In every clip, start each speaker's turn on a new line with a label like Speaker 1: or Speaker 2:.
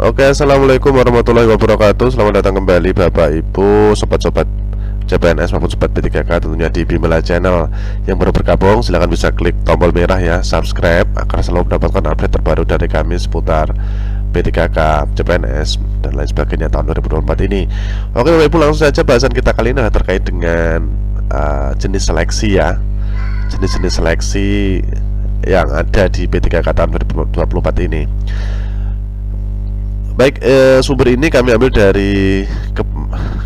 Speaker 1: Oke, assalamualaikum warahmatullahi wabarakatuh. Selamat datang kembali Bapak Ibu, sobat-sobat CPNS maupun sobat P3K tentunya di Bimela Channel. Yang baru bergabung silahkan bisa klik tombol merah ya, subscribe, agar selalu mendapatkan update terbaru dari kami seputar P3K, CPNS dan lain sebagainya tahun 2024 ini. Oke Bapak Ibu, langsung saja bahasan kita kali ini terkait dengan jenis seleksi ya, jenis-jenis seleksi yang ada di P3K tahun 2024 ini. Baik, sumber ini kami ambil dari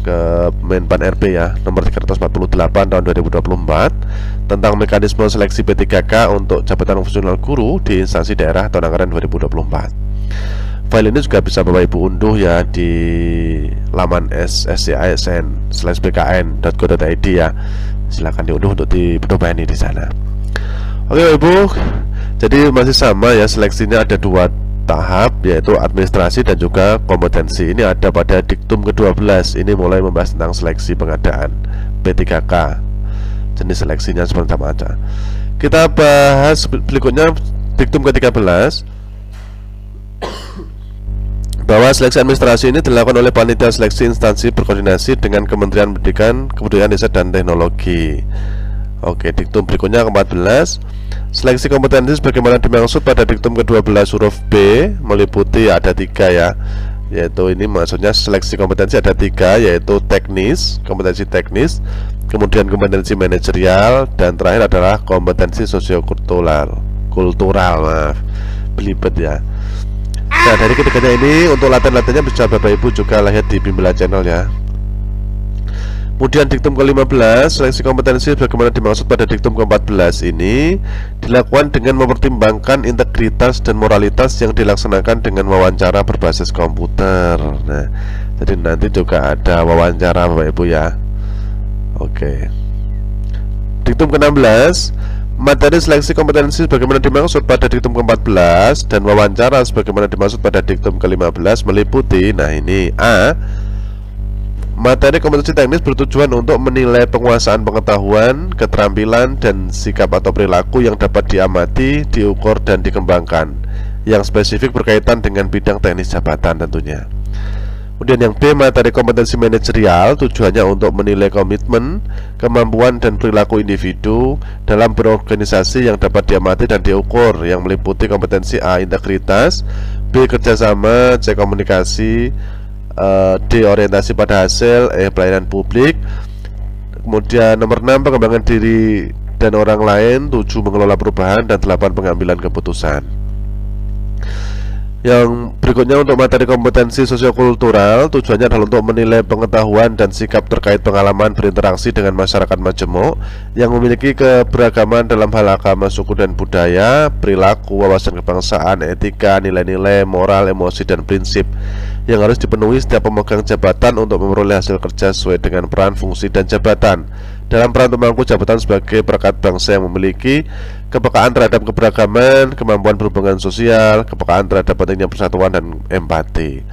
Speaker 1: Kemenpan RB ya, nomor 348 tahun 2024 tentang mekanisme seleksi P3K untuk jabatan fungsional guru di instansi daerah tahun anggaran 2024. File ini juga bisa Bapak Ibu unduh ya di laman scasn/bkn.go.id ya. Silakan diunduh untuk diperbaiki di sana. Oke Bapak Ibu, jadi masih sama ya, seleksinya ada dua tahap, yaitu administrasi dan juga kompetensi. Ini ada pada diktum ke-12. Ini mulai membahas tentang seleksi pengadaan P3K. Jenis seleksinya seperti apa aja. Kita bahas berikutnya diktum ke-13, bahwa seleksi administrasi ini dilakukan oleh panitia seleksi instansi berkoordinasi dengan Kementerian Pendidikan, Kebudayaan, Desa dan Teknologi. Oke, diktum berikutnya ke-14, seleksi kompetensi sebagaimana dimaksud pada diktum ke-12 huruf B meliputi ada 3 ya, yaitu ini maksudnya seleksi kompetensi ada 3, yaitu teknis, kompetensi teknis, kemudian kompetensi manajerial, dan terakhir adalah kompetensi sosiokultural. Maaf, belibet ya. Nah, dari ketiganya ini untuk latihan-latihannya bisa Bapak Ibu juga lihat di Bimela Channel ya. Kemudian diktum ke-15, seleksi kompetensi bagaimana dimaksud pada diktum ke-14 ini dilakukan dengan mempertimbangkan integritas dan moralitas yang dilaksanakan dengan wawancara berbasis komputer. Nah, jadi nanti juga ada wawancara Bapak Ibu ya. Oke. Diktum ke-16, materi seleksi kompetensi bagaimana dimaksud pada diktum ke-14 dan wawancara sebagaimana dimaksud pada diktum ke-15 meliputi, nah ini A, materi kompetensi teknis bertujuan untuk menilai penguasaan pengetahuan, keterampilan, dan sikap atau perilaku yang dapat diamati, diukur, dan dikembangkan, yang spesifik berkaitan dengan bidang teknis jabatan tentunya. Kemudian yang B, materi kompetensi manajerial tujuannya untuk menilai komitmen, kemampuan, dan perilaku individu dalam berorganisasi yang dapat diamati dan diukur, yang meliputi kompetensi A, integritas, B, kerjasama, C, komunikasi, D, orientasi pada hasil, E, pelayanan publik. Kemudian nomor 6, pengembangan diri dan orang lain, 7, mengelola perubahan, dan 8, pengambilan keputusan. Yang berikutnya untuk materi kompetensi sosiokultural tujuannya adalah untuk menilai pengetahuan dan sikap terkait pengalaman berinteraksi dengan masyarakat majemuk yang memiliki keberagaman dalam hal agama, suku, dan budaya, perilaku, wawasan kebangsaan, etika, nilai-nilai, moral, emosi, dan prinsip yang harus dipenuhi setiap pemegang jabatan untuk memperoleh hasil kerja sesuai dengan peran, fungsi, dan jabatan dalam peran pemangku jabatan sebagai perekat bangsa yang memiliki kepekaan terhadap keberagaman, kemampuan berhubungan sosial, kepekaan terhadap pentingnya persatuan, dan empati.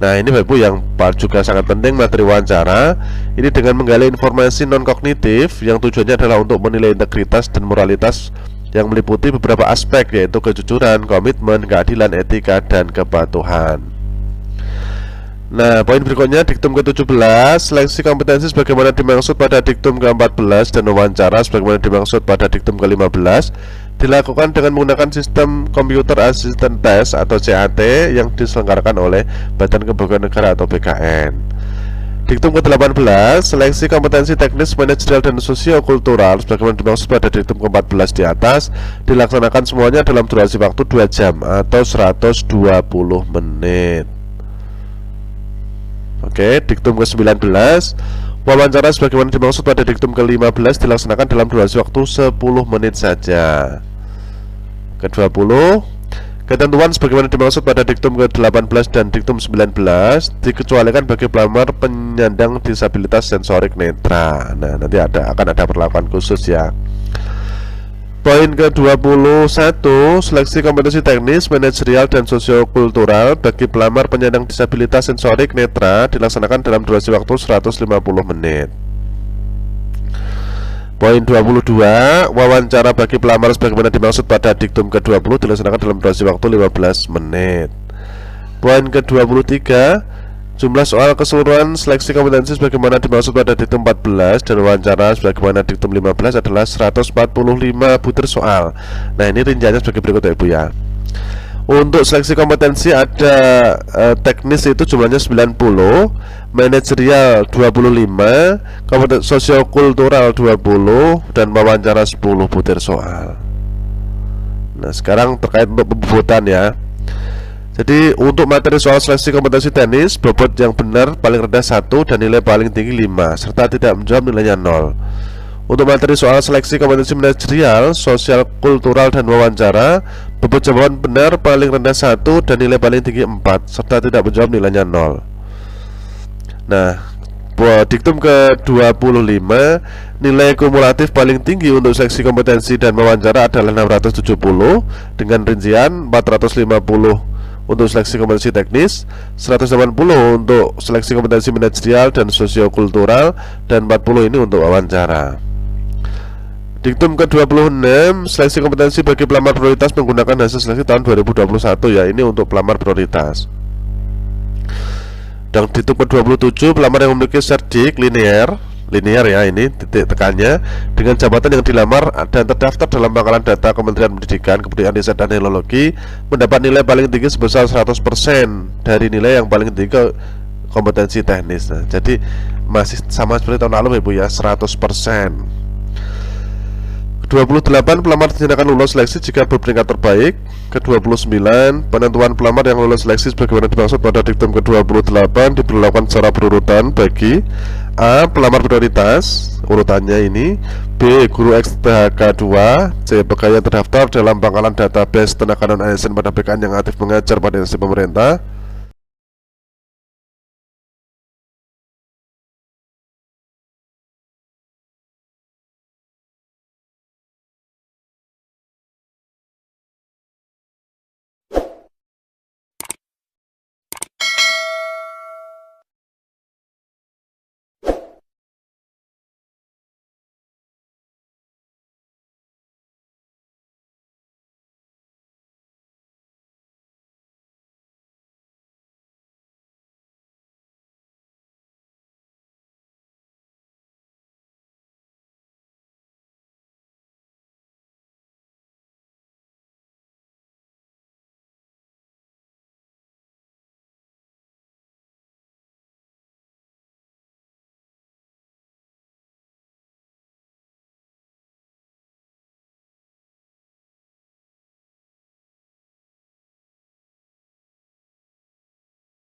Speaker 1: Nah, ini Bapak Ibu yang juga sangat penting materi wawancara ini dengan menggali informasi non-kognitif yang tujuannya adalah untuk menilai integritas dan moralitas yang meliputi beberapa aspek, yaitu kejujuran, komitmen, keadilan, etika, dan kepatuhan. Nah, poin berikutnya diktum ke-17, seleksi kompetensi sebagaimana dimaksud pada diktum ke-14 dan wawancara sebagaimana dimaksud pada diktum ke-15 dilakukan dengan menggunakan sistem Computer Assisted Test atau CAT yang diselenggarakan oleh Badan Kepegawaian Negara atau BKN. Diktum ke-18, seleksi kompetensi teknis, manajerial, dan sosiokultural sebagaimana dimaksud pada diktum ke-14 di atas dilaksanakan semuanya dalam durasi waktu 2 jam atau 120 menit. Oke, diktum ke-19, wawancara sebagaimana dimaksud pada diktum ke-15 dilaksanakan dalam durasi waktu 10 menit saja. Ke-20, ketentuan sebagaimana dimaksud pada diktum ke-18 dan diktum 19 dikecualikan bagi pelamar penyandang disabilitas sensorik netra. Nah, nanti akan ada perlakuan khusus ya. Poin ke-21, seleksi kompetensi teknis, manajerial, dan sosiokultural bagi pelamar penyandang disabilitas sensorik netra dilaksanakan dalam durasi waktu 150 menit. Poin 22, wawancara bagi pelamar sebagaimana dimaksud pada diktum ke-20 dilaksanakan dalam durasi waktu 15 menit. Poin ke-23, jumlah soal keseluruhan seleksi kompetensi sebagaimana dimaksud pada diktum 14 dan wawancara sebagaimana diktum 15 adalah 145 butir soal. Nah, ini rinciannya sebagai berikut ya Ibu ya. Untuk seleksi kompetensi ada teknis itu jumlahnya 90, manajerial 25, kompetensi sosiokultural 20, dan wawancara 10 butir soal. Nah, sekarang terkait untuk pembobotan ya. Jadi untuk materi soal seleksi kompetensi teknis, bobot yang benar paling rendah 1 dan nilai paling tinggi 5, serta tidak menjawab nilainya 0. Untuk materi soal seleksi kompetensi manajerial, sosial, kultural, dan wawancara, bobot jawaban benar paling rendah 1 dan nilai paling tinggi 4, serta tidak menjawab nilainya 0. Nah, diktum ke-25, nilai kumulatif paling tinggi untuk seleksi kompetensi dan wawancara adalah 670 dengan rincian 450 untuk seleksi kompetensi teknis, 180 untuk seleksi kompetensi manajerial dan sosiokultural, dan 40 ini untuk wawancara. Diktum ke-26, seleksi kompetensi bagi pelamar prioritas menggunakan hasil seleksi tahun 2021 ya, ini untuk pelamar prioritas. Dan diktum ke-27, pelamar yang memiliki serdik linear ya, ini titik tekannya, dengan jabatan yang dilamar dan terdaftar dalam pangkalan data Kementerian Pendidikan, Kebudayaan, Riset, dan Teknologi, mendapat nilai paling tinggi sebesar 100% dari nilai yang paling tinggi ke kompetensi teknis. Nah, jadi masih sama seperti tahun lalu Ibu ya, 100%. 28, pelamar dinyatakan lulus seleksi jika berperingkat terbaik. Ke-29, penentuan pelamar yang lulus seleksi sebagaimana dimaksud pada diktum ke-28 diberlakukan secara berurutan bagi A. Pelamar prioritas, urutannya ini, B. Guru XTHK 2, C. Pegawai yang terdaftar dalam pangkalan database tenaga non-ASN pada BKN yang aktif mengajar pada instansi pemerintah,